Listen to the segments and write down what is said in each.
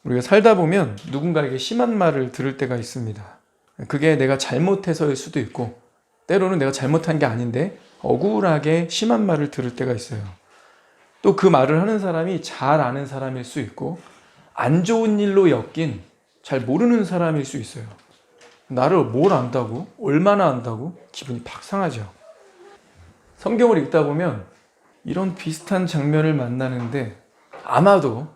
우리가 살다 보면 누군가에게 심한 말을 들을 때가 있습니다. 그게 내가 잘못해서일 수도 있고, 때로는 내가 잘못한 게 아닌데 억울하게 심한 말을 들을 때가 있어요. 또 그 말을 하는 사람이 잘 아는 사람일 수 있고, 안 좋은 일로 엮인 잘 모르는 사람일 수 있어요. 나를 뭘 안다고? 얼마나 안다고? 기분이 팍 상하죠. 성경을 읽다 보면 이런 비슷한 장면을 만나는데, 아마도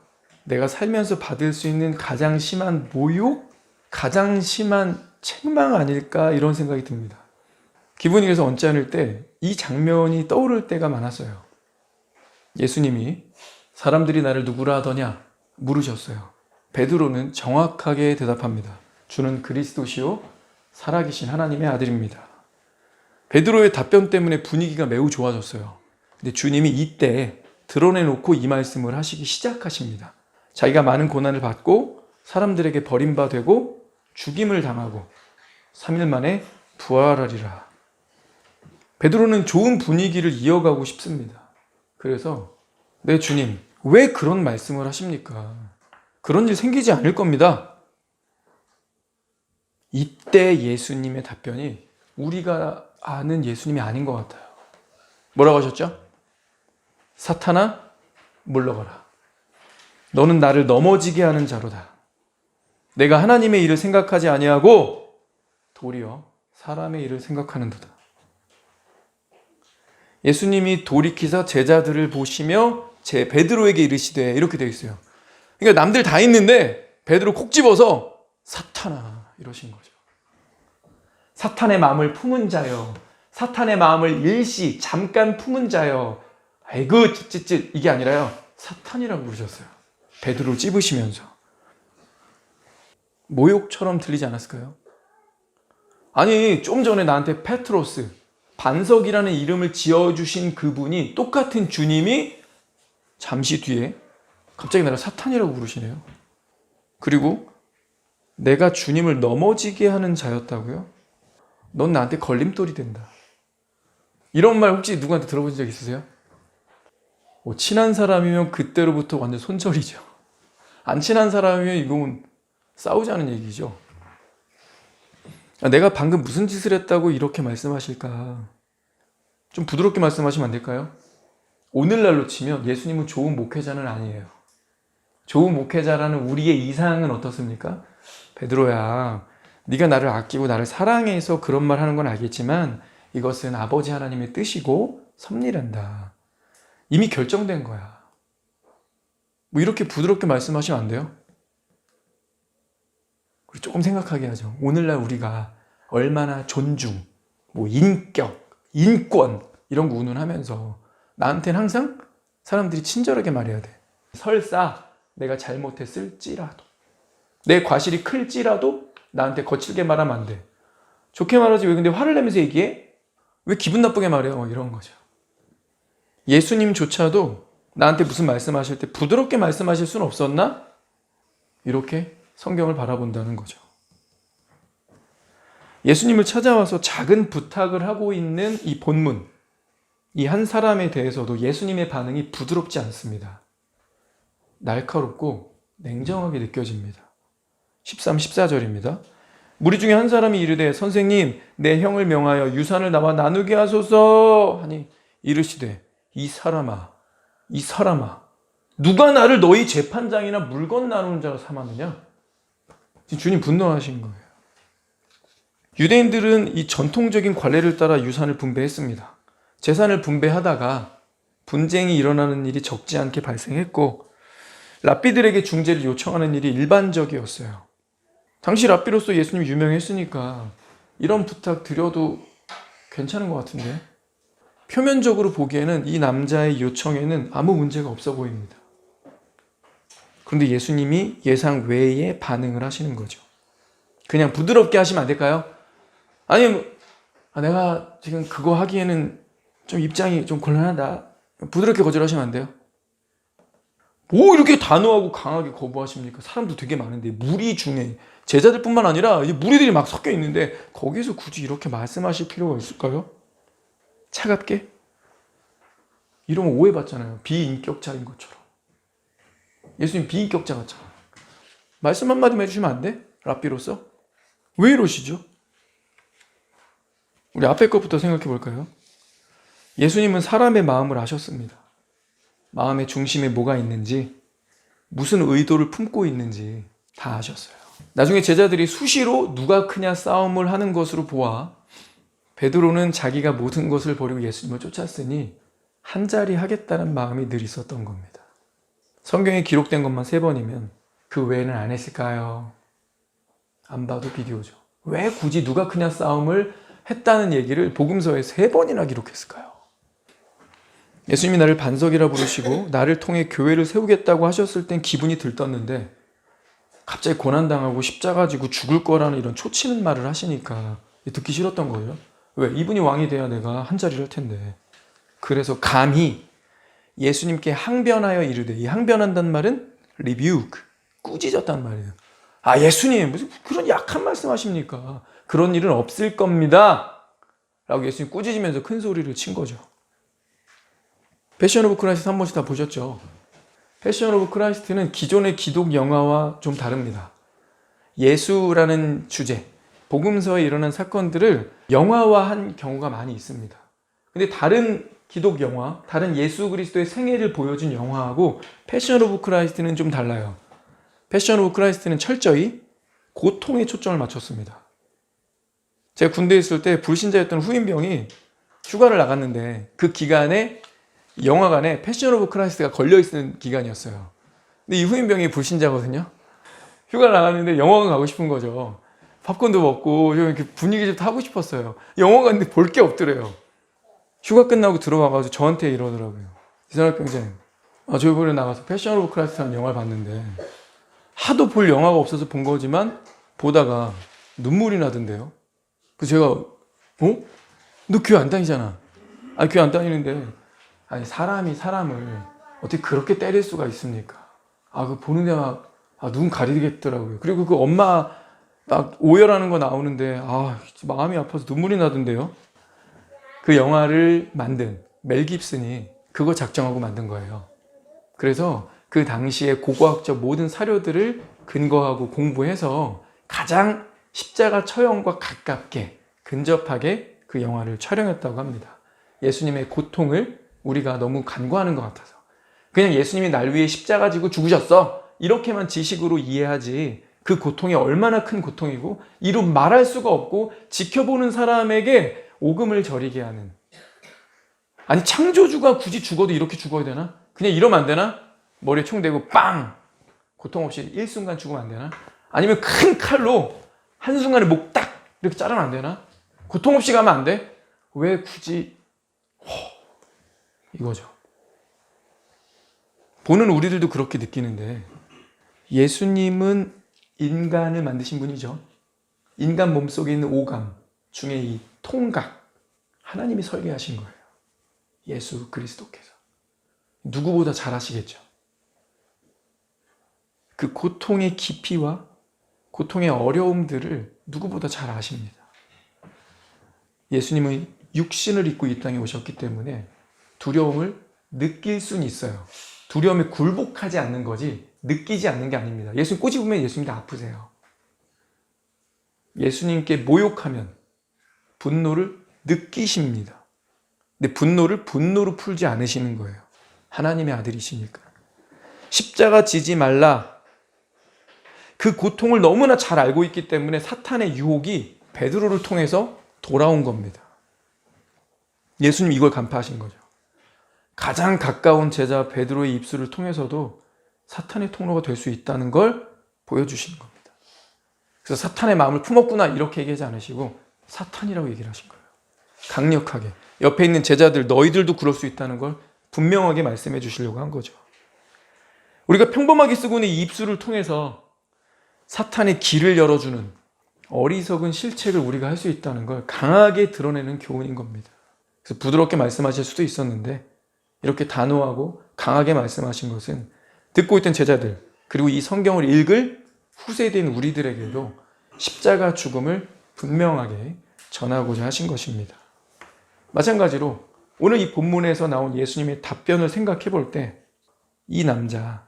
내가 살면서 받을 수 있는 가장 심한 모욕? 가장 심한 책망 아닐까, 이런 생각이 듭니다. 기분이 그래서 언짢을 때 이 장면이 떠오를 때가 많았어요. 예수님이 사람들이 나를 누구라 하더냐 물으셨어요. 베드로는 정확하게 대답합니다. 주는 그리스도시요 살아계신 하나님의 아들입니다. 베드로의 답변 때문에 분위기가 매우 좋아졌어요. 근데 주님이 이때 드러내놓고 이 말씀을 하시기 시작하십니다. 자기가 많은 고난을 받고 사람들에게 버림받고 죽임을 당하고 3일 만에 부활하리라. 베드로는 좋은 분위기를 이어가고 싶습니다. 그래서 네 주님, 왜 그런 말씀을 하십니까? 그런 일 생기지 않을 겁니다. 이때 예수님의 답변이 우리가 아는 예수님이 아닌 것 같아요. 뭐라고 하셨죠? 사탄아, 물러가라. 너는 나를 넘어지게 하는 자로다. 내가 하나님의 일을 생각하지 아니하고 도리어 사람의 일을 생각하는도다. 예수님이 돌이키사 제자들을 보시며 제 베드로에게 이르시되, 이렇게 되어 있어요. 그러니까 남들 다 있는데 베드로 콕 집어서 사탄아 이러신 거죠. 사탄의 마음을 품은 자여, 사탄의 마음을 일시 잠깐 품은 자여, 아이고 찌찌찌 이게 아니라요, 사탄이라고 부르셨어요. 베드로를 찝으시면서. 모욕처럼 들리지 않았을까요? 아니, 좀 전에 나한테 페트로스, 반석이라는 이름을 지어주신 그분이, 똑같은 주님이 잠시 뒤에 갑자기 나를 사탄이라고 부르시네요. 그리고 내가 주님을 넘어지게 하는 자였다고요? 넌 나한테 걸림돌이 된다. 이런 말 혹시 누구한테 들어본 적 있으세요? 친한 사람이면 그때로부터 완전 손절이죠. 안 친한 사람이면 이건 싸우자는 얘기죠. 내가 방금 무슨 짓을 했다고 이렇게 말씀하실까? 좀 부드럽게 말씀하시면 안 될까요? 오늘날로 치면 예수님은 좋은 목회자는 아니에요. 좋은 목회자라는 우리의 이상은 어떻습니까? 베드로야, 네가 나를 아끼고 나를 사랑해서 그런 말 하는 건 알겠지만 이것은 아버지 하나님의 뜻이고 섭리란다. 이미 결정된 거야. 뭐 이렇게 부드럽게 말씀하시면 안 돼요? 그리고 조금 생각하게 하죠. 오늘날 우리가 얼마나 존중, 뭐 인격, 인권 이런 거 운운하면서 나한테는 항상 사람들이 친절하게 말해야 돼. 설사 내가 잘못했을지라도, 내 과실이 클지라도 나한테 거칠게 말하면 안 돼. 좋게 말하지 왜 근데 화를 내면서 얘기해? 왜 기분 나쁘게 말해요? 이런 거죠. 예수님조차도 나한테 무슨 말씀하실 때 부드럽게 말씀하실 수는 없었나? 이렇게 성경을 바라본다는 거죠. 예수님을 찾아와서 작은 부탁을 하고 있는 이 본문, 이 한 사람에 대해서도 예수님의 반응이 부드럽지 않습니다. 날카롭고 냉정하게 느껴집니다. 13, 14절입니다. 무리 중에 한 사람이 이르되 선생님, 내 형을 명하여 유산을 나와 나누게 하소서 하니 이르시되 이 사람아 누가 나를 너희 재판장이나 물건 나누는 자로 삼았느냐? 주님 분노하신 거예요. 유대인들은 이 전통적인 관례를 따라 유산을 분배했습니다. 재산을 분배하다가 분쟁이 일어나는 일이 적지 않게 발생했고 랍비들에게 중재를 요청하는 일이 일반적이었어요. 당시 랍비로서 예수님이 유명했으니까 이런 부탁 드려도 괜찮은 것 같은데, 표면적으로 보기에는 이 남자의 요청에는 아무 문제가 없어 보입니다. 그런데 예수님이 예상 외의 반응을 하시는 거죠. 그냥 부드럽게 하시면 안 될까요? 아니, 내가 지금 그거 하기에는 좀 입장이 좀 곤란하다. 부드럽게 거절하시면 안 돼요? 뭐 이렇게 단호하고 강하게 거부하십니까? 사람도 되게 많은데, 무리 중에 제자들뿐만 아니라 무리들이 막 섞여 있는데 거기서 굳이 이렇게 말씀하실 필요가 있을까요? 차갑게? 이러면 오해받잖아요. 비인격자인 것처럼. 예수님 비인격자 같잖아요. 말씀 한마디만 해주시면 안 돼? 랍비로서? 왜 이러시죠? 우리 앞에 것부터 생각해 볼까요? 예수님은 사람의 마음을 아셨습니다. 마음의 중심에 뭐가 있는지, 무슨 의도를 품고 있는지 다 아셨어요. 나중에 제자들이 수시로 누가 크냐 싸움을 하는 것으로 보아 베드로는 자기가 모든 것을 버리고 예수님을 쫓았으니 한 자리 하겠다는 마음이 늘 있었던 겁니다. 성경에 기록된 것만 3번이면 그 외에는 안 했을까요? 안 봐도 비디오죠. 왜 굳이 누가 크냐 싸움을 했다는 얘기를 복음서에 3번이나 기록했을까요? 예수님이 나를 반석이라 부르시고 나를 통해 교회를 세우겠다고 하셨을 땐 기분이 들떴는데 갑자기 고난당하고 십자가 지고 죽을 거라는 이런 초치는 말을 하시니까 듣기 싫었던 거예요. 왜? 이분이 왕이 돼야 내가 한 자리를 할 텐데. 그래서 감히 예수님께 항변하여 이르되, 이 항변한다는 말은 rebuke, 꾸짖었단 말이에요. 아, 예수님 무슨 그런 약한 말씀 하십니까? 그런 일은 없을 겁니다 라고 예수님 꾸짖으면서 큰 소리를 친 거죠. 패션 오브 크라이스트 한 번씩 다 보셨죠? 패션 오브 크라이스트는 기존의 기독 영화와 좀 다릅니다. 예수라는 주제, 복음서에 일어난 사건들을 영화화한 경우가 많이 있습니다. 근데 다른 기독 영화, 다른 예수 그리스도의 생애를 보여준 영화하고 패션 오브 크라이스트는 좀 달라요. 패션 오브 크라이스트는 철저히 고통에 초점을 맞췄습니다. 제가 군대에 있을 때 불신자였던 후임병이 휴가를 나갔는데 그 기간에 영화관에 패션 오브 크라이스트가 걸려있는 기간이었어요. 근데 이 후임병이 불신자거든요. 휴가를 나갔는데 영화관 가고 싶은 거죠. 팝콘도 먹고 좀 이렇게 분위기 좀 타고 싶었어요. 영화관인데 볼 게 없더래요. 휴가 끝나고 들어와가지고 저한테 이러더라고요. 이산학 경장님, 저 이번에 나가서 패션 오브 크라이스트라는 영화를 봤는데 하도 볼 영화가 없어서 본 거지만 보다가 눈물이 나던데요. 그래서 제가 너 교회 안 다니잖아. 아니 교회 안 다니는데 아니 사람이 사람을 어떻게 그렇게 때릴 수가 있습니까? 그 보는데 막 눈 가리겠더라고요. 그리고 그 엄마 막 오열하는 거 나오는데 마음이 아파서 눈물이 나던데요. 그 영화를 만든 멜 깁슨이 그거 작정하고 만든 거예요. 그래서 그 당시에 고고학적 모든 사료들을 근거하고 공부해서 가장 십자가 처형과 가깝게 근접하게 그 영화를 촬영했다고 합니다. 예수님의 고통을 우리가 너무 간과하는 것 같아서 그냥 예수님이 날 위해 십자가 지고 죽으셨어 이렇게만 지식으로 이해하지 그 고통이 얼마나 큰 고통이고 이루 말할 수가 없고 지켜보는 사람에게 오금을 저리게 하는, 아니 창조주가 굳이 죽어도 이렇게 죽어야 되나? 그냥 이러면 안 되나? 머리에 총 대고 빵! 고통 없이 일순간 죽으면 안 되나? 아니면 큰 칼로 한순간에 목 딱 이렇게 자르면 안 되나? 고통 없이 가면 안 돼? 왜 굳이 이거죠. 보는 우리들도 그렇게 느끼는데 예수님은 인간을 만드신 분이죠. 인간 몸속에 있는 오감 중에 이 통각 하나님이 설계하신 거예요. 예수 그리스도께서 누구보다 잘 아시겠죠. 그 고통의 깊이와 고통의 어려움들을 누구보다 잘 아십니다. 예수님은 육신을 입고 이 땅에 오셨기 때문에 두려움을 느낄 수는 있어요. 두려움에 굴복하지 않는 거지 느끼지 않는 게 아닙니다. 예수님 꼬집으면 예수님도 아프세요. 예수님께 모욕하면 분노를 느끼십니다. 근데 분노를 분노로 풀지 않으시는 거예요. 하나님의 아들이시니까. 십자가 지지 말라. 그 고통을 너무나 잘 알고 있기 때문에 사탄의 유혹이 베드로를 통해서 돌아온 겁니다. 예수님 이걸 간파하신 거죠. 가장 가까운 제자 베드로의 입술을 통해서도 사탄의 통로가 될 수 있다는 걸 보여주시는 겁니다. 그래서 사탄의 마음을 품었구나 이렇게 얘기하지 않으시고 사탄이라고 얘기를 하신 거예요. 강력하게 옆에 있는 제자들 너희들도 그럴 수 있다는 걸 분명하게 말씀해 주시려고 한 거죠. 우리가 평범하게 쓰고 있는 이 입술을 통해서 사탄의 길을 열어주는 어리석은 실책을 우리가 할 수 있다는 걸 강하게 드러내는 교훈인 겁니다. 그래서 부드럽게 말씀하실 수도 있었는데 이렇게 단호하고 강하게 말씀하신 것은 듣고 있던 제자들 그리고 이 성경을 읽을 후세대인 우리들에게도 십자가 죽음을 분명하게 전하고자 하신 것입니다. 마찬가지로 오늘 이 본문에서 나온 예수님의 답변을 생각해 볼 때 이 남자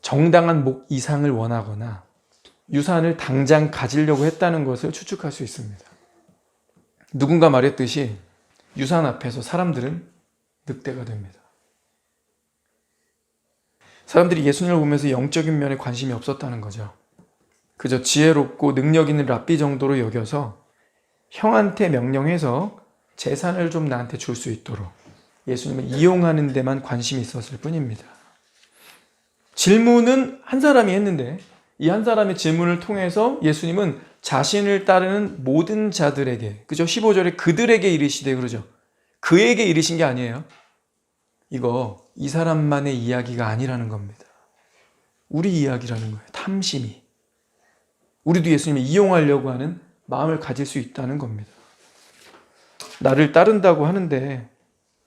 정당한 목 이상을 원하거나 유산을 당장 가지려고 했다는 것을 추측할 수 있습니다. 누군가 말했듯이 유산 앞에서 사람들은 늑대가 됩니다. 사람들이 예수님을 보면서 영적인 면에 관심이 없었다는 거죠. 그저 지혜롭고 능력 있는 랍비 정도로 여겨서 형한테 명령해서 재산을 좀 나한테 줄 수 있도록 예수님을 이용하는 데만 관심이 있었을 뿐입니다. 질문은 한 사람이 했는데 이 한 사람의 질문을 통해서 예수님은 자신을 따르는 모든 자들에게, 그죠? 15절에 그들에게 이르시되 그러죠. 그에게 이르신 게 아니에요. 이거 이 사람만의 이야기가 아니라는 겁니다. 우리 이야기라는 거예요. 탐심이. 우리도 예수님을 이용하려고 하는 마음을 가질 수 있다는 겁니다. 나를 따른다고 하는데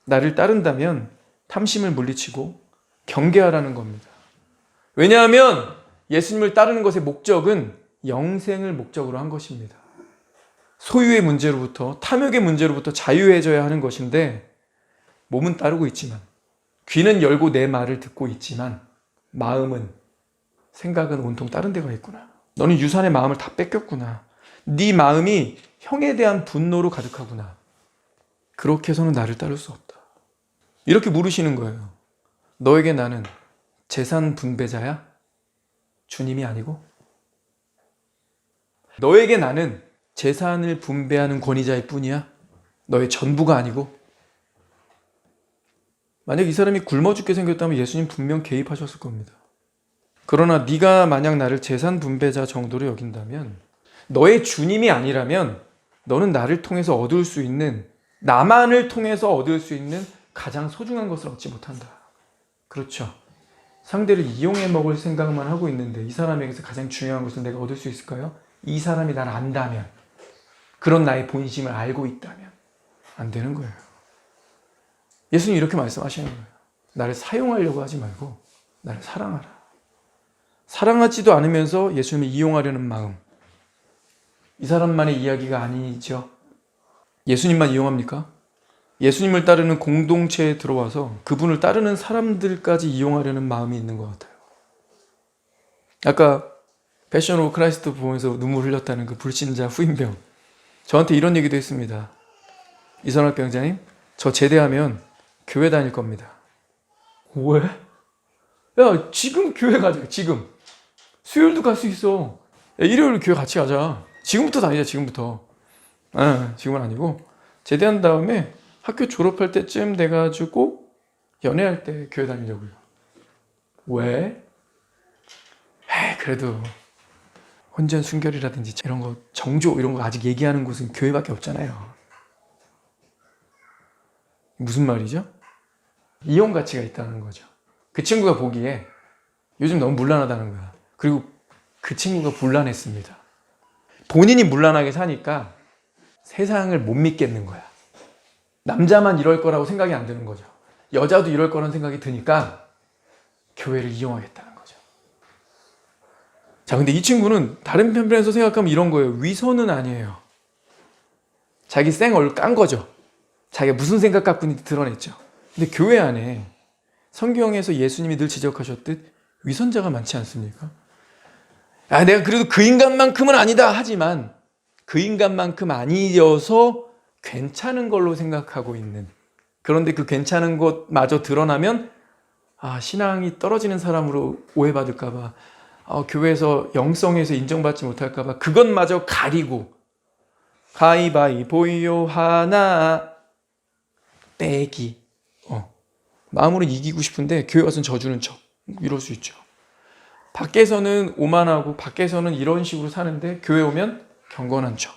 나를 따른다면 탐심을 물리치고 경계하라는 겁니다. 왜냐하면 예수님을 따르는 것의 목적은 영생을 목적으로 한 것입니다. 소유의 문제로부터, 탐욕의 문제로부터 자유해져야 하는 것인데 몸은 따르고 있지만, 귀는 열고 내 말을 듣고 있지만 마음은, 생각은 온통 다른 데가 있구나. 너는 유산의 마음을 다 뺏겼구나. 네 마음이 형에 대한 분노로 가득하구나. 그렇게 해서는 나를 따를 수 없다. 이렇게 물으시는 거예요. 너에게 나는 재산 분배자야? 주님이 아니고? 너에게 나는 재산을 분배하는 권위자일 뿐이야? 너의 전부가 아니고? 만약 이 사람이 굶어 죽게 생겼다면 예수님 분명 개입하셨을 겁니다. 그러나 네가 만약 나를 재산 분배자 정도로 여긴다면, 너의 주님이 아니라면 너는 나를 통해서 얻을 수 있는, 나만을 통해서 얻을 수 있는 가장 소중한 것을 얻지 못한다. 그렇죠. 상대를 이용해 먹을 생각만 하고 있는데 이 사람에게서 가장 중요한 것을 내가 얻을 수 있을까요? 이 사람이 나를 안다면, 그런 나의 본심을 알고 있다면 안 되는 거예요. 예수님 이렇게 말씀하시는 거예요. 나를 사용하려고 하지 말고 나를 사랑하라. 사랑하지도 않으면서 예수님을 이용하려는 마음, 이 사람만의 이야기가 아니죠. 예수님만 이용합니까? 예수님을 따르는 공동체에 들어와서 그분을 따르는 사람들까지 이용하려는 마음이 있는 것 같아요. 아까 패션 오브 크라이스트 보면서 눈물 흘렸다는 그 불신자 후임병, 저한테 이런 얘기도 했습니다. 이선학 병장님, 저 제대하면 교회 다닐 겁니다. 왜? 야, 지금 교회 가자. 지금 수요일도 갈 수 있어. 야, 일요일 교회 같이 가자. 지금부터 다니자. 지금부터. 지금은 아니고 제대한 다음에 학교 졸업할 때쯤 돼가지고 연애할 때 교회 다니려고요. 왜? 그래도 혼전 순결이라든지 이런 거, 정조 이런 거 아직 얘기하는 곳은 교회밖에 없잖아요. 무슨 말이죠? 이용 가치가 있다는 거죠. 그 친구가 보기에 요즘 너무 문란하다는 거야. 그리고 그 친구가 문란했습니다. 본인이 문란하게 사니까 세상을 못 믿겠는 거야. 남자만 이럴 거라고 생각이 안 드는 거죠. 여자도 이럴 거라는 생각이 드니까 교회를 이용하겠다는 거죠. 자, 근데 이 친구는 다른 편에서 생각하면 이런 거예요. 위선은 아니에요. 자기 쌩얼 깐 거죠. 자기가 무슨 생각 갖고 있는지 드러냈죠. 근데 교회 안에 성경에서 예수님이 늘 지적하셨듯 위선자가 많지 않습니까? 내가 그래도 그 인간만큼은 아니다 하지만 그 인간만큼 아니어서 괜찮은 걸로 생각하고 있는, 그런데 그 괜찮은 것마저 드러나면 신앙이 떨어지는 사람으로 오해받을까 봐, 교회에서 영성에서 인정받지 못할까 봐 그것마저 가리고 가위바위보요 하나 빼기, 마음으로 이기고 싶은데 교회 가서는 져주는 척, 이럴 수 있죠. 밖에서는 오만하고 밖에서는 이런 식으로 사는데 교회 오면 경건한 척,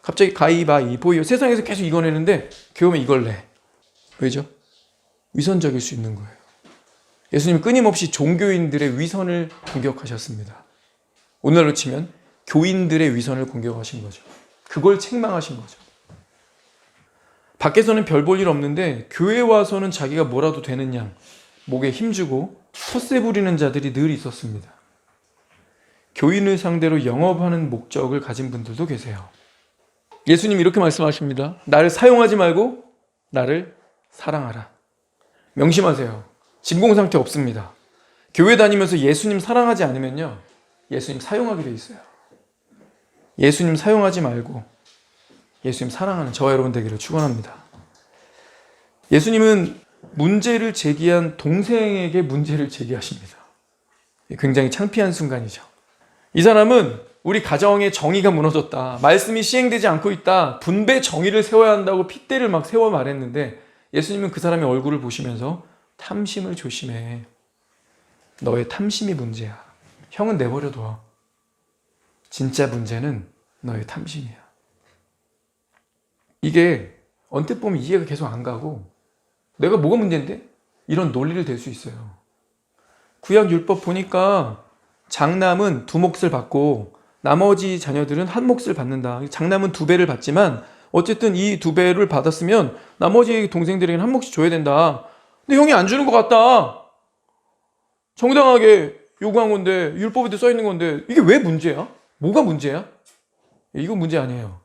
갑자기 가위바위보요, 세상에서 계속 이거 내는데 교회 오면 이걸 내. 왜죠? 위선적일 수 있는 거예요. 예수님은 끊임없이 종교인들의 위선을 공격하셨습니다. 오늘날로 치면 교인들의 위선을 공격하신 거죠. 그걸 책망하신 거죠. 밖에서는 별 볼 일 없는데 교회에 와서는 자기가 뭐라도 되는 양 목에 힘주고 텃세 부리는 자들이 늘 있었습니다. 교인을 상대로 영업하는 목적을 가진 분들도 계세요. 예수님이 이렇게 말씀하십니다. 나를 사용하지 말고 나를 사랑하라. 명심하세요. 진공 상태 없습니다. 교회 다니면서 예수님 사랑하지 않으면요, 예수님 사용하게 돼 있어요. 예수님 사용하지 말고 예수님 사랑하는 저와 여러분 되기를 축원합니다. 예수님은 문제를 제기한 동생에게 문제를 제기하십니다. 굉장히 창피한 순간이죠. 이 사람은 우리 가정의 정의가 무너졌다. 말씀이 시행되지 않고 있다. 분배 정의를 세워야 한다고 핏대를 막 세워 말했는데 예수님은 그 사람의 얼굴을 보시면서 탐심을 조심해. 너의 탐심이 문제야. 형은 내버려둬. 진짜 문제는 너의 탐심이야. 이게 언뜻 보면 이해가 계속 안 가고 내가 뭐가 문제인데? 이런 논리를 댈 수 있어요. 구약 율법 보니까 장남은 2몫을 받고 나머지 자녀들은 1몫을 받는다. 장남은 2배를 받지만 어쨌든 이 2배를 받았으면 나머지 동생들에게는 1몫씩 줘야 된다. 근데 형이 안 주는 것 같다. 정당하게 요구한 건데 율법에도 써 있는 건데 이게 왜 문제야? 뭐가 문제야? 이건 문제 아니에요.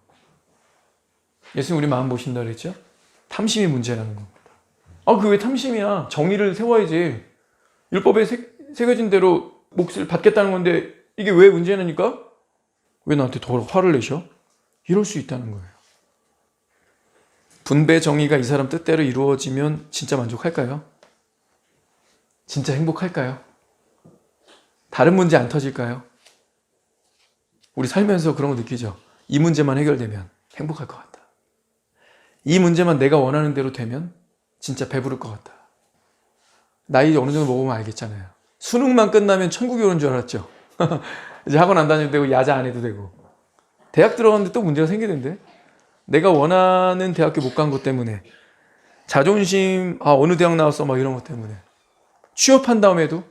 예수님 우리 마음 보신다 그랬죠? 탐심이 문제라는 겁니다. 그 왜 탐심이야? 정의를 세워야지. 율법에 새겨진 대로 몫을 받겠다는 건데 이게 왜 문제냐니까? 왜 나한테 더 화를 내셔? 이럴 수 있다는 거예요. 분배 정의가 이 사람 뜻대로 이루어지면 진짜 만족할까요? 진짜 행복할까요? 다른 문제 안 터질까요? 우리 살면서 그런 거 느끼죠? 이 문제만 해결되면 행복할 것 같다. 이 문제만 내가 원하는 대로 되면 진짜 배부를 것 같다. 나이 어느 정도 먹으면 알겠잖아요. 수능만 끝나면 천국이 오는 줄 알았죠. 이제 학원 안 다녀도 되고 야자 안 해도 되고. 대학 들어갔는데 또 문제가 생기던데. 내가 원하는 대학교 못 간 것 때문에 자존심, 어느 대학 나왔어 막 이런 것 때문에 취업한 다음에도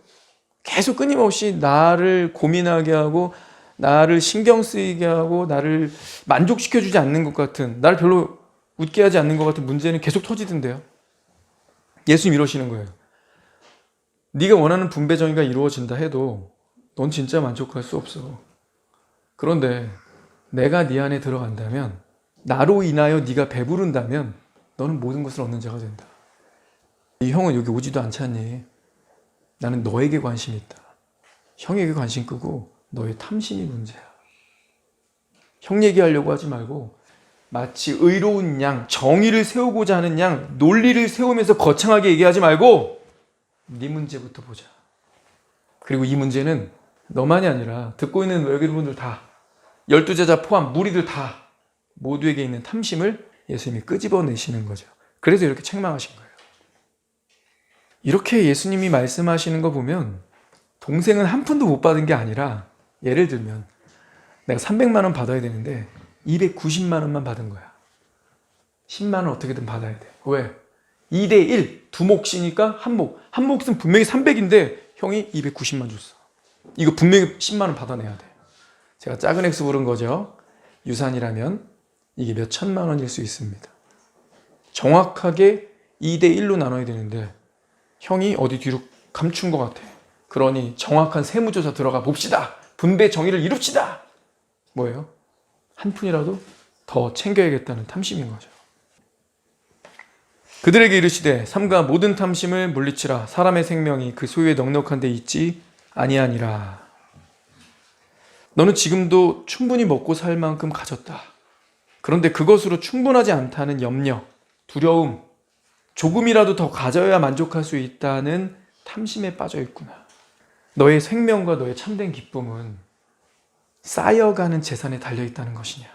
계속 끊임없이 나를 고민하게 하고 나를 신경 쓰이게 하고 나를 만족시켜주지 않는 것 같은, 나를 별로 웃게 하지 않는 것 같은 문제는 계속 터지던데요. 예수님 이러시는 거예요. 네가 원하는 분배 정의가 이루어진다 해도 넌 진짜 만족할 수 없어. 그런데 내가 네 안에 들어간다면, 나로 인하여 네가 배부른다면 너는 모든 것을 얻는 자가 된다. 이 형은 여기 오지도 않잖니. 나는 너에게 관심이 있다. 형에게 관심 끄고 너의 탐심이 문제야. 형 얘기하려고 하지 말고 마치 의로운 양, 정의를 세우고자 하는 양, 논리를 세우면서 거창하게 얘기하지 말고 네 문제부터 보자. 그리고 이 문제는 너만이 아니라 듣고 있는 여러분들 다, 12제자 포함 무리들 다 모두에게 있는 탐심을 예수님이 끄집어내시는 거죠. 그래서 이렇게 책망하신 거예요. 이렇게 예수님이 말씀하시는 거 보면 동생은 한 푼도 못 받은 게 아니라, 예를 들면 내가 300만 원 받아야 되는데 290만 원만 받은 거야. 10만 원 어떻게든 받아야 돼. 왜? 2대1, 2몫이니까 한 몫은 분명히 300인데 형이 290만 줬어. 이거 분명히 10만 원 받아내야 돼. 제가 작은 액수 부른 거죠. 유산이라면 이게 몇 천만 원일 수 있습니다. 정확하게 2대1로 나눠야 되는데 형이 어디 뒤로 감춘 것 같아. 그러니 정확한 세무조사 들어가 봅시다. 분배 정의를 이룹시다. 뭐예요? 한 푼이라도 더 챙겨야겠다는 탐심인 거죠. 그들에게 이르시되 삼가 모든 탐심을 물리치라. 사람의 생명이 그 소유에 넉넉한 데 있지 아니하니라. 너는 지금도 충분히 먹고 살 만큼 가졌다. 그런데 그것으로 충분하지 않다는 염려, 두려움, 조금이라도 더 가져야 만족할 수 있다는 탐심에 빠져 있구나. 너의 생명과 너의 참된 기쁨은 쌓여가는 재산에 달려있다는 것이냐.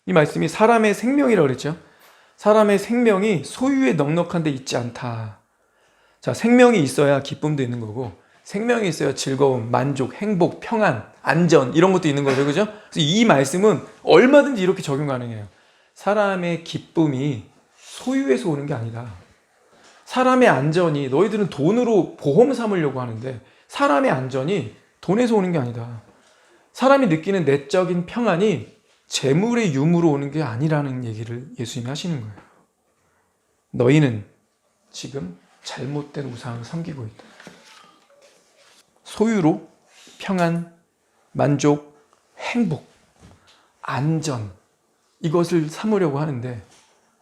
이 말씀이 사람의 생명이라고 그랬죠. 사람의 생명이 소유에 넉넉한 데 있지 않다. 자, 생명이 있어야 기쁨도 있는 거고, 생명이 있어야 즐거움, 만족, 행복, 평안, 안전 이런 것도 있는 거죠. 그죠? 그래서 이 말씀은 얼마든지 이렇게 적용 가능해요. 사람의 기쁨이 소유에서 오는 게 아니다. 사람의 안전이, 너희들은 돈으로 보험 삼으려고 하는데 사람의 안전이 돈에서 오는 게 아니다. 사람이 느끼는 내적인 평안이 재물의 유무로 오는 게 아니라는 얘기를 예수님이 하시는 거예요. 너희는 지금 잘못된 우상을 섬기고 있다. 소유로 평안, 만족, 행복, 안전 이것을 삼으려고 하는데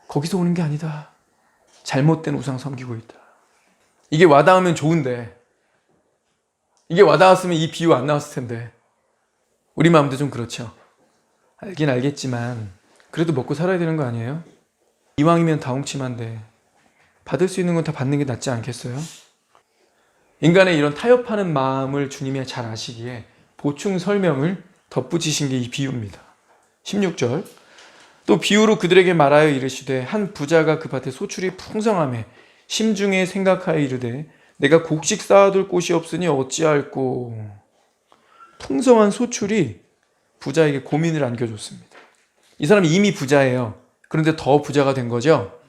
거기서 오는 게 아니다. 잘못된 우상 섬기고 있다. 이게 와닿으면 좋은데 이게 와닿았으면 이 비유 안 나왔을 텐데. 우리 마음도 좀 그렇죠. 알긴 알겠지만 그래도 먹고 살아야 되는 거 아니에요? 이왕이면 다홍침한데 받을 수 있는 건 다 받는 게 낫지 않겠어요? 인간의 이런 타협하는 마음을 주님이 잘 아시기에 보충 설명을 덧붙이신 게 이 비유입니다. 16절, 또 비유로 그들에게 말하여 이르시되 한 부자가 그 밭에 소출이 풍성하매 심중에 생각하여 이르되 내가 곡식 쌓아둘 곳이 없으니 어찌할꼬. 풍성한 소출이 부자에게 고민을 안겨줬습니다. 이 사람이 이미 부자예요. 그런데 더 부자가 된 거죠.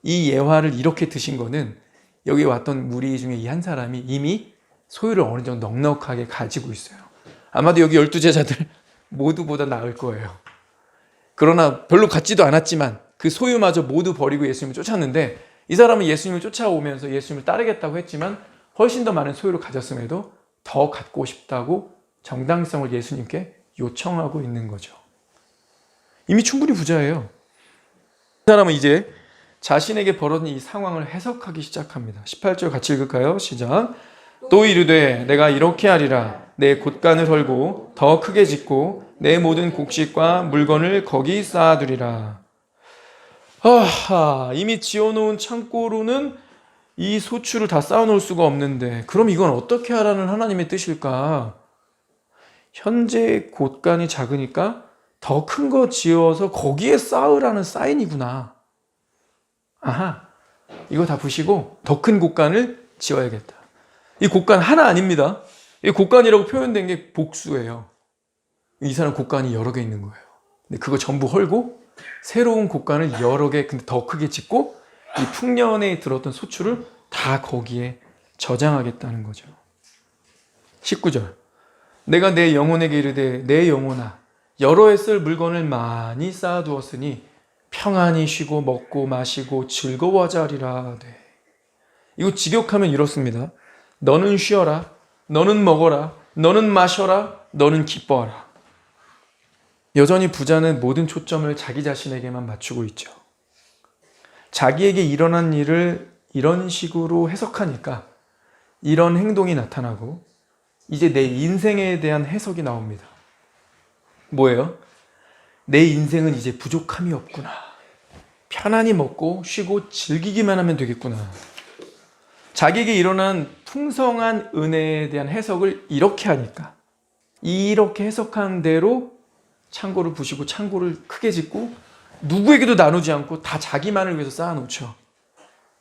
이 예화를 이렇게 드신 거는 여기 왔던 무리 중에 이 한 사람이 이미 소유를 어느 정도 넉넉하게 가지고 있어요. 아마도 여기 12제자들 모두보다 나을 거예요. 그러나 별로 같지도 않았지만 그 소유마저 모두 버리고 예수님을 쫓았는데, 이 사람은 예수님을 쫓아오면서 예수님을 따르겠다고 했지만 훨씬 더 많은 소유를 가졌음에도 더 갖고 싶다고 정당성을 예수님께 요청하고 있는 거죠. 이미 충분히 부자예요. 이 사람은 이제 자신에게 벌어진 이 상황을 해석하기 시작합니다. 18절 같이 읽을까요? 시작. 또 이르되 내가 이렇게 하리라. 내 곳간을 헐고 더 크게 짓고 내 모든 곡식과 물건을 거기 쌓아두리라. 이미 지어놓은 창고로는 이 소출을 다 쌓아놓을 수가 없는데 그럼 이건 어떻게 하라는 하나님의 뜻일까? 현재 곳간이 작으니까 더 큰 거 지어서 거기에 쌓으라는 사인이구나. 이거 다 부시고 더 큰 곳간을 지어야겠다. 이 곳간 하나 아닙니다. 이 곳간이라고 표현된 게 복수예요. 이 사람 곳간이 여러 개 있는 거예요. 근데 그거 전부 헐고 새로운 곳간을 여러 개 근데 더 크게 짓고 이 풍년에 들었던 소출을 다 거기에 저장하겠다는 거죠. 19절, 내가 내 영혼에게 이르되 내 영혼아 여러 해 쓸 물건을 많이 쌓아두었으니 평안히 쉬고 먹고 마시고 즐거워하자 하리라. 이거 직역하면 이렇습니다. 너는 쉬어라, 너는 먹어라, 너는 마셔라, 너는 기뻐하라. 여전히 부자는 모든 초점을 자기 자신에게만 맞추고 있죠. 자기에게 일어난 일을 이런 식으로 해석하니까 이런 행동이 나타나고 이제 내 인생에 대한 해석이 나옵니다. 뭐예요? 내 인생은 이제 부족함이 없구나. 편안히 먹고 쉬고 즐기기만 하면 되겠구나. 자기에게 일어난 풍성한 은혜에 대한 해석을 이렇게 하니까 이렇게 해석한 대로 창고를 부시고 창고를 크게 짓고 누구에게도 나누지 않고 다 자기만을 위해서 쌓아놓죠.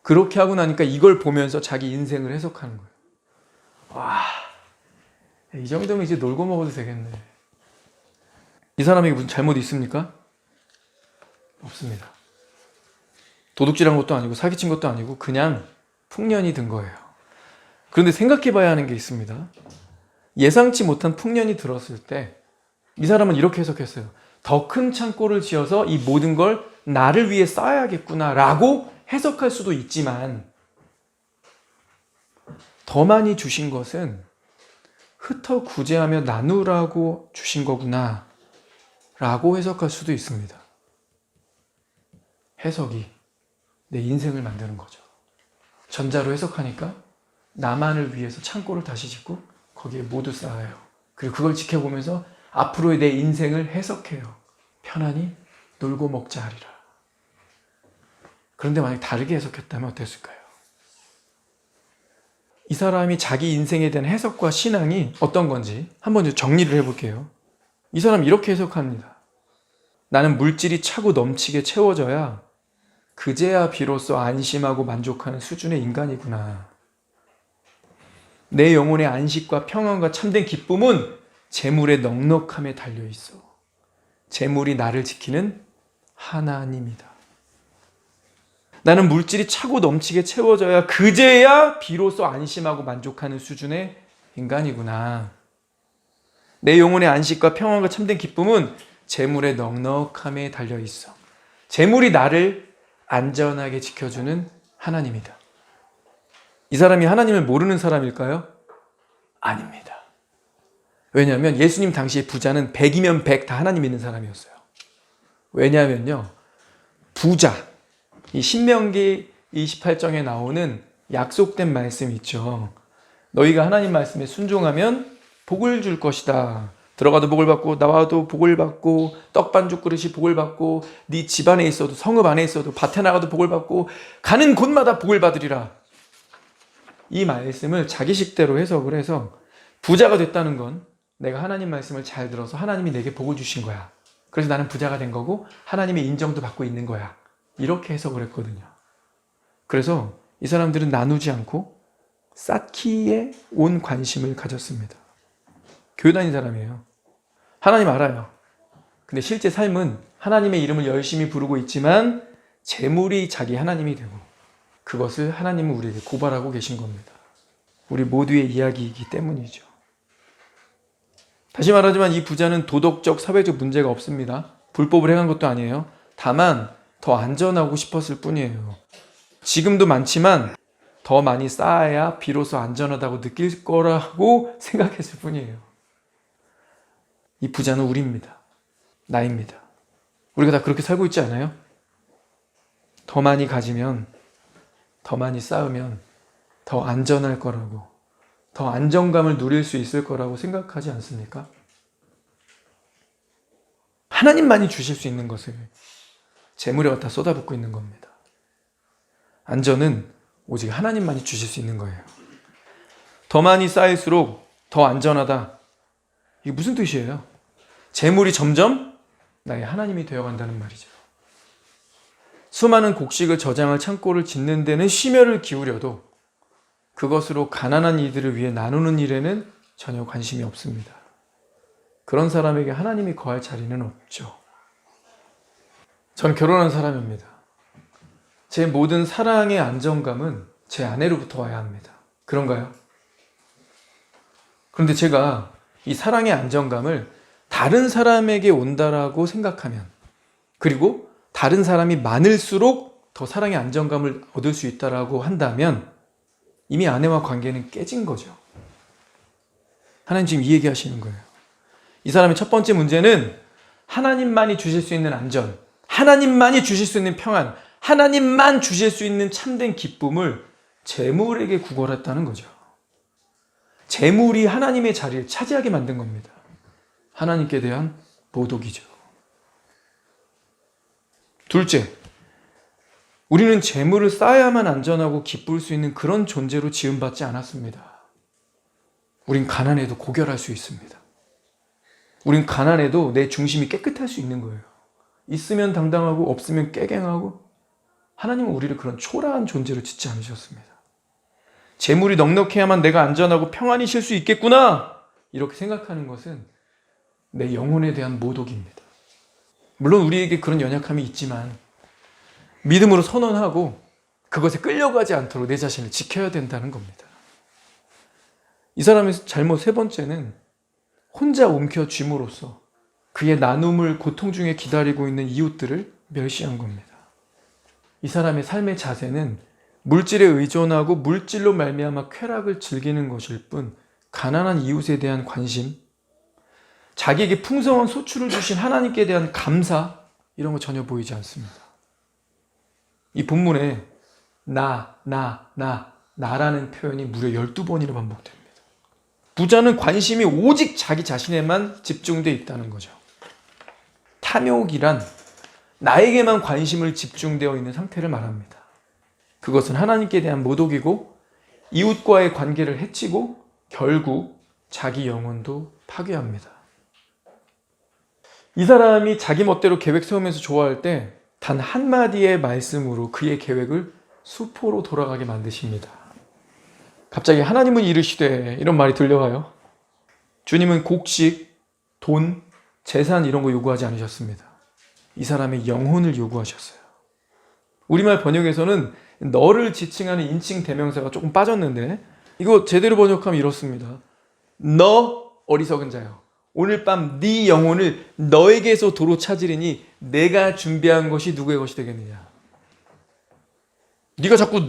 그렇게 하고 나니까 이걸 보면서 자기 인생을 해석하는 거예요. 이 정도면 이제 놀고 먹어도 되겠네. 이 사람에게 무슨 잘못이 있습니까? 없습니다. 도둑질한 것도 아니고 사기친 것도 아니고 그냥 풍년이 든 거예요. 그런데 생각해 봐야 하는 게 있습니다. 예상치 못한 풍년이 들었을 때 이 사람은 이렇게 해석했어요. 더 큰 창고를 지어서 이 모든 걸 나를 위해 쌓아야겠구나 라고 해석할 수도 있지만, 더 많이 주신 것은 흩어 구제하며 나누라고 주신 거구나 라고 해석할 수도 있습니다. 해석이 내 인생을 만드는 거죠. 전자로 해석하니까 나만을 위해서 창고를 다시 짓고 거기에 모두 쌓아요. 그리고 그걸 지켜보면서 앞으로의 내 인생을 해석해요. 편안히 놀고 먹자 하리라. 그런데 만약 다르게 해석했다면 어땠을까요? 이 사람이 자기 인생에 대한 해석과 신앙이 어떤 건지 한번 정리를 해볼게요. 이 사람이 이렇게 해석합니다. 나는 물질이 차고 넘치게 채워져야 그제야 비로소 안심하고 만족하는 수준의 인간이구나. 내 영혼의 안식과 평안과 참된 기쁨은 재물의 넉넉함에 달려있어. 재물이 나를 지키는 하나님이다. 나는 물질이 차고 넘치게 채워져야 그제야 비로소 안심하고 만족하는 수준의 인간이구나. 내 영혼의 안식과 평안과 참된 기쁨은 재물의 넉넉함에 달려있어. 재물이 나를 안전하게 지켜주는 하나님이다. 이 사람이 하나님을 모르는 사람일까요? 아닙니다. 왜냐하면 예수님 당시에 부자는 100이면 100 다 하나님 믿는 사람이었어요. 왜냐하면요, 부자, 이 신명기 28장에 나오는 약속된 말씀이 있죠. 너희가 하나님 말씀에 순종하면 복을 줄 것이다. 들어가도 복을 받고 나와도 복을 받고 떡 반죽 그릇이 복을 받고 네 집 안에 있어도 성읍 안에 있어도 밭에 나가도 복을 받고 가는 곳마다 복을 받으리라. 이 말씀을 자기식대로 해석을 해서 부자가 됐다는 건 내가 하나님 말씀을 잘 들어서 하나님이 내게 복을 주신 거야. 그래서 나는 부자가 된 거고 하나님의 인정도 받고 있는 거야. 이렇게 해석을 했거든요. 그래서 이 사람들은 나누지 않고 쌓기에 온 관심을 가졌습니다. 교회 다닌 사람이에요. 하나님 알아요. 근데 실제 삶은 하나님의 이름을 열심히 부르고 있지만 재물이 자기 하나님이 되고 그것을 하나님은 우리에게 고발하고 계신 겁니다. 우리 모두의 이야기이기 때문이죠. 다시 말하지만 이 부자는 도덕적, 사회적 문제가 없습니다. 불법을 행한 것도 아니에요. 다만 더 안전하고 싶었을 뿐이에요. 지금도 많지만 더 많이 쌓아야 비로소 안전하다고 느낄 거라고 생각했을 뿐이에요. 이 부자는 우리입니다. 나입니다. 우리가 다 그렇게 살고 있지 않아요? 더 많이 가지면, 더 많이 쌓으면 더 안전할 거라고, 더 안정감을 누릴 수 있을 거라고 생각하지 않습니까? 하나님만이 주실 수 있는 것을 재물에 갖다 쏟아붓고 있는 겁니다. 안전은 오직 하나님만이 주실 수 있는 거예요. 더 많이 쌓일수록 더 안전하다. 이게 무슨 뜻이에요? 재물이 점점 나의 하나님이 되어간다는 말이죠. 수많은 곡식을 저장할 창고를 짓는 데는 심혈을 기울여도 그것으로 가난한 이들을 위해 나누는 일에는 전혀 관심이 없습니다. 그런 사람에게 하나님이 거할 자리는 없죠. 전 결혼한 사람입니다. 제 모든 사랑의 안정감은 제 아내로부터 와야 합니다. 그런가요? 그런데 제가 이 사랑의 안정감을 다른 사람에게 온다라고 생각하면, 그리고 다른 사람이 많을수록 더 사랑의 안정감을 얻을 수 있다라고 한다면 이미 아내와 관계는 깨진 거죠. 하나님 지금 이 얘기하시는 거예요. 이 사람의 첫 번째 문제는 하나님만이 주실 수 있는 안전, 하나님만이 주실 수 있는 평안, 하나님만 주실 수 있는 참된 기쁨을 재물에게 구걸했다는 거죠. 재물이 하나님의 자리를 차지하게 만든 겁니다. 하나님께 대한 모독이죠. 둘째, 우리는 재물을 쌓아야만 안전하고 기쁠 수 있는 그런 존재로 지음받지 않았습니다. 우린 가난해도 고결할 수 있습니다. 우린 가난해도 내 중심이 깨끗할 수 있는 거예요. 있으면 당당하고 없으면 깨갱하고. 하나님은 우리를 그런 초라한 존재로 짓지 않으셨습니다. 재물이 넉넉해야만 내가 안전하고 평안히 쉴 수 있겠구나, 이렇게 생각하는 것은 내 영혼에 대한 모독입니다. 물론 우리에게 그런 연약함이 있지만 믿음으로 선언하고 그것에 끌려가지 않도록 내 자신을 지켜야 된다는 겁니다. 이 사람의 잘못 세 번째는 혼자 움켜쥐므로써 그의 나눔을 고통 중에 기다리고 있는 이웃들을 멸시한 겁니다. 이 사람의 삶의 자세는 물질에 의존하고 물질로 말미암아 쾌락을 즐기는 것일 뿐 가난한 이웃에 대한 관심, 자기에게 풍성한 소출을 주신 하나님께 대한 감사, 이런 거 전혀 보이지 않습니다. 이 본문에 나라는 표현이 무려 12번이나 반복됩니다. 부자는 관심이 오직 자기 자신에만 집중되어 있다는 거죠. 탐욕이란 나에게만 관심을 집중되어 있는 상태를 말합니다. 그것은 하나님께 대한 모독이고 이웃과의 관계를 해치고 결국 자기 영혼도 파괴합니다. 이 사람이 자기 멋대로 계획 세우면서 좋아할 때 단 한마디의 말씀으로 그의 계획을 수포로 돌아가게 만드십니다. 갑자기 하나님은 이르시되, 이런 말이 들려와요. 주님은 곡식, 돈, 재산 이런 거 요구하지 않으셨습니다. 이 사람의 영혼을 요구하셨어요. 우리말 번역에서는 너를 지칭하는 인칭 대명사가 조금 빠졌는데 이거 제대로 번역하면 이렇습니다. 너 어리석은 자여, 오늘 밤 네 영혼을 너에게서 도로 찾으리니 내가 준비한 것이 누구의 것이 되겠느냐. 네가 자꾸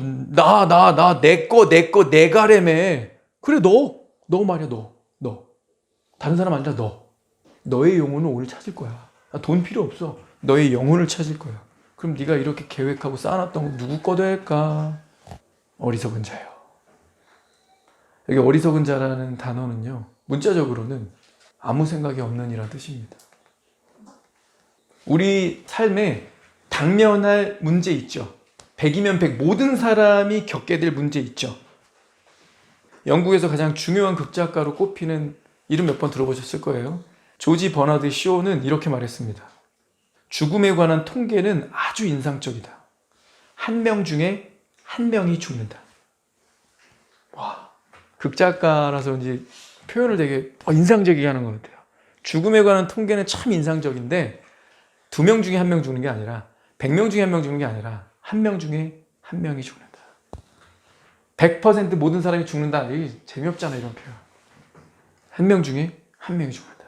내거 내가래매. 그래, 너 말이야. 너 다른 사람 아니라 너의 영혼을 오늘 찾을 거야. 돈 필요 없어. 너의 영혼을 찾을 거야. 그럼 네가 이렇게 계획하고 쌓아놨던 거 누구 거 될까? 어리석은 자요. 여기 어리석은 자라는 단어는요, 문자적으로는 아무 생각이 없는 이란 뜻입니다. 우리 삶에 당면할 문제 있죠. 100이면 100 모든 사람이 겪게 될 문제 있죠. 영국에서 가장 중요한 극작가로 꼽히는 이름 몇 번 들어보셨을 거예요. 조지 버나드 쇼는 이렇게 말했습니다. 죽음에 관한 통계는 아주 인상적이다. 한 명 중에 한 명이 죽는다. 와, 극작가라서 이제 표현을 되게 인상적이게 하는 것 같아요. 죽음에 관한 통계는 참 인상적인데 2명 중에 1명 죽는 게 아니라 100명 중에 1명 죽는 게 아니라 1명 중에 1명이 죽는다. 100% 모든 사람이 죽는다. 이게 재미없잖아, 이런 표현. 1명 중에 1명이 죽는다.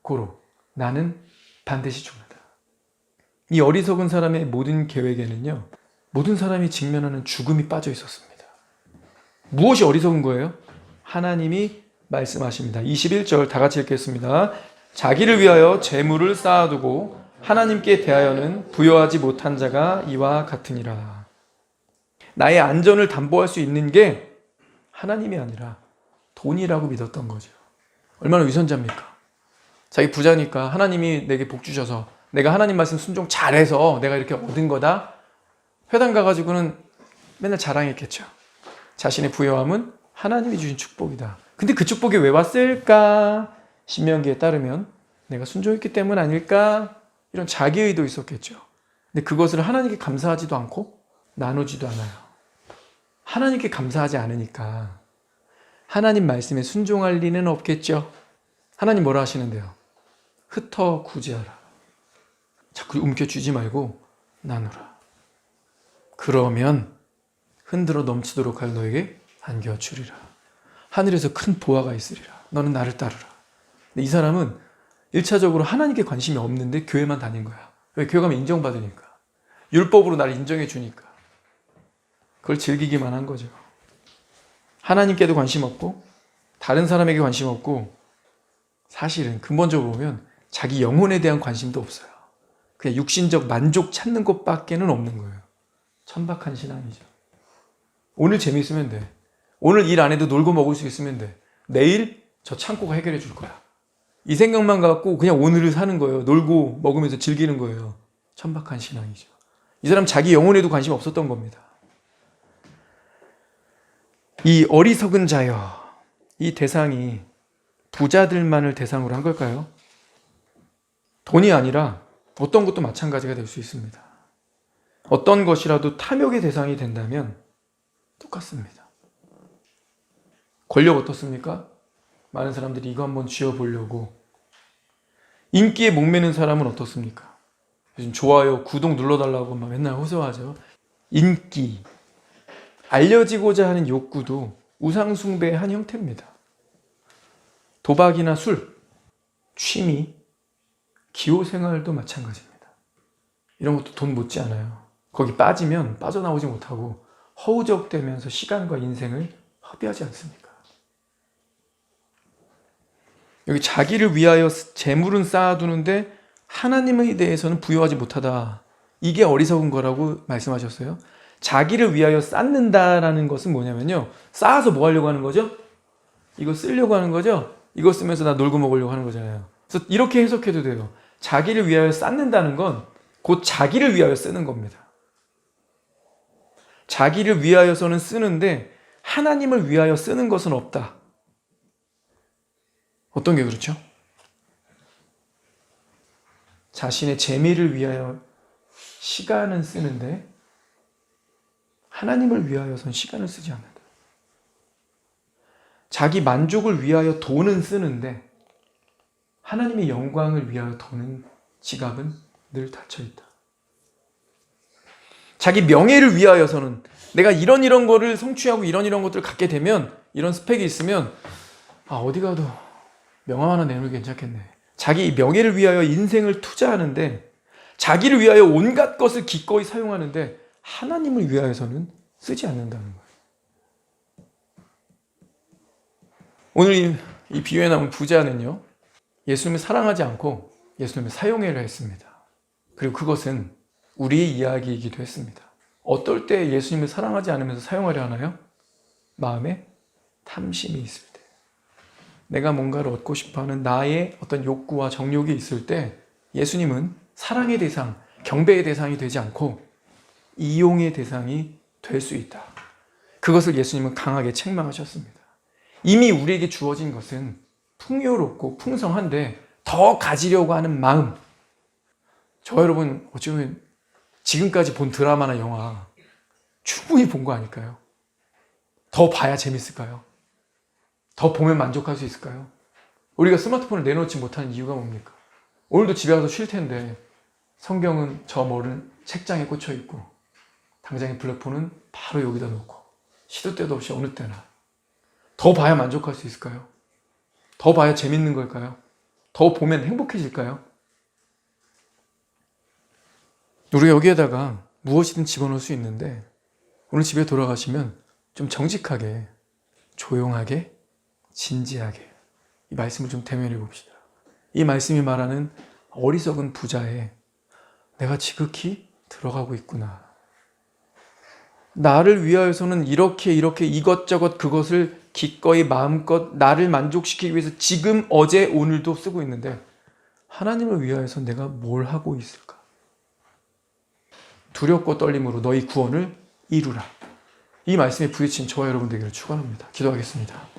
고로 나는 반드시 죽는다. 이 어리석은 사람의 모든 계획에는요, 모든 사람이 직면하는 죽음이 빠져 있었습니다. 무엇이 어리석은 거예요? 하나님이 말씀하십니다. 21절 다 같이 읽겠습니다. 자기를 위하여 재물을 쌓아두고 하나님께 대하여는 부여하지 못한 자가 이와 같으니라. 나의 안전을 담보할 수 있는 게 하나님이 아니라 돈이라고 믿었던 거죠. 얼마나 위선자입니까? 자기 부자니까 하나님이 내게 복 주셔서 내가 하나님 말씀 순종 잘해서 내가 이렇게 얻은 거다. 회당 가가지고는 맨날 자랑했겠죠. 자신의 부여함은 하나님이 주신 축복이다. 근데 그 축복이 왜 왔을까? 신명기에 따르면 내가 순종했기 때문 아닐까? 이런 자기의도 있었겠죠. 근데 그것을 하나님께 감사하지도 않고 나누지도 않아요. 하나님께 감사하지 않으니까 하나님 말씀에 순종할 리는 없겠죠. 하나님 뭐라 하시는데요? 흩어 구제하라. 자꾸 움켜쥐지 말고 나누라. 그러면 흔들어 넘치도록 할 너에게 안겨주리라. 하늘에서 큰 보화가 있으리라. 너는 나를 따르라. 근데 이 사람은 1차적으로 하나님께 관심이 없는데 교회만 다닌 거야. 왜? 교회 가면 인정받으니까. 율법으로 나를 인정해 주니까. 그걸 즐기기만 한 거죠. 하나님께도 관심 없고 다른 사람에게 관심 없고 사실은 근본적으로 보면 자기 영혼에 대한 관심도 없어요. 그냥 육신적 만족 찾는 것밖에는 없는 거예요. 천박한 신앙이죠. 오늘 재미있으면 돼. 오늘 일 안 해도 놀고 먹을 수 있으면 돼. 내일 저 창고가 해결해 줄 거야. 이 생각만 갖고 그냥 오늘을 사는 거예요. 놀고 먹으면서 즐기는 거예요. 천박한 신앙이죠. 이 사람 자기 영혼에도 관심 없었던 겁니다. 이 어리석은 자여, 이 대상이 부자들만을 대상으로 한 걸까요? 돈이 아니라 어떤 것도 마찬가지가 될 수 있습니다. 어떤 것이라도 탐욕의 대상이 된다면 똑같습니다. 권력 어떻습니까? 많은 사람들이 이거 한번 쥐어보려고. 인기에 목매는 사람은 어떻습니까? 요즘 좋아요, 구독 눌러달라고 막 맨날 호소하죠. 인기, 알려지고자 하는 욕구도 우상숭배의 한 형태입니다. 도박이나 술, 취미, 기호생활도 마찬가지입니다. 이런 것도 돈 못지 않아요. 거기 빠지면 빠져나오지 못하고 허우적대면서 시간과 인생을 허비하지 않습니까? 여기 자기를 위하여 재물은 쌓아두는데 하나님에 대해서는 부여하지 못하다. 이게 어리석은 거라고 말씀하셨어요. 자기를 위하여 쌓는다라는 것은 뭐냐면요. 쌓아서 뭐 하려고 하는 거죠? 이거 쓰려고 하는 거죠? 이거 쓰면서 나 놀고 먹으려고 하는 거잖아요. 그래서 이렇게 해석해도 돼요. 자기를 위하여 쌓는다는 건 곧 자기를 위하여 쓰는 겁니다. 자기를 위하여서는 쓰는데 하나님을 위하여 쓰는 것은 없다. 어떤 게 그렇죠? 자신의 재미를 위하여 시간은 쓰는데 하나님을 위하여서는 시간을 쓰지 않는다. 자기 만족을 위하여 돈은 쓰는데 하나님의 영광을 위하여 돈은, 지갑은 늘 닫혀있다. 자기 명예를 위하여서는 내가 이런 거를 성취하고 이런 것들을 갖게 되면, 이런 스펙이 있으면 어디 가도 명함 하나 내놓으면 괜찮겠네. 자기 명예를 위하여 인생을 투자하는데, 자기를 위하여 온갖 것을 기꺼이 사용하는데 하나님을 위하여서는 쓰지 않는다는 거예요. 오늘 이 비유에 나온 부자는요, 예수님을 사랑하지 않고 예수님을 사용하려 했습니다. 그리고 그것은 우리의 이야기이기도 했습니다. 어떨 때 예수님을 사랑하지 않으면서 사용하려 하나요? 마음에 탐심이 있을 때, 내가 뭔가를 얻고 싶어하는 나의 어떤 욕구와 정욕이 있을 때 예수님은 사랑의 대상, 경배의 대상이 되지 않고 이용의 대상이 될 수 있다. 그것을 예수님은 강하게 책망하셨습니다. 이미 우리에게 주어진 것은 풍요롭고 풍성한데 더 가지려고 하는 마음. 저 여러분 어쩌면 지금까지 본 드라마나 영화 충분히 본 거 아닐까요? 더 봐야 재밌을까요? 더 보면 만족할 수 있을까요? 우리가 스마트폰을 내놓지 못하는 이유가 뭡니까? 오늘도 집에 가서 쉴 텐데 성경은 저 멀은 책장에 꽂혀 있고 당장의 블랙폰은 바로 여기다 놓고 시도 때도 없이 어느 때나. 더 봐야 만족할 수 있을까요? 더 봐야 재밌는 걸까요? 더 보면 행복해질까요? 우리가 여기에다가 무엇이든 집어넣을 수 있는데 오늘 집에 돌아가시면 좀 정직하게, 조용하게, 진지하게 이 말씀을 좀 대면해 봅시다. 이 말씀이 말하는 어리석은 부자에 내가 지극히 들어가고 있구나. 나를 위하여서는 이렇게 이것저것 그것을 기꺼이 마음껏 나를 만족시키기 위해서 지금 어제 오늘도 쓰고 있는데 하나님을 위하여서 내가 뭘 하고 있을까? 두렵고 떨림으로 너희 구원을 이루라. 이 말씀에 부딪힌 저와 여러분 되기를 축원합니다. 기도하겠습니다.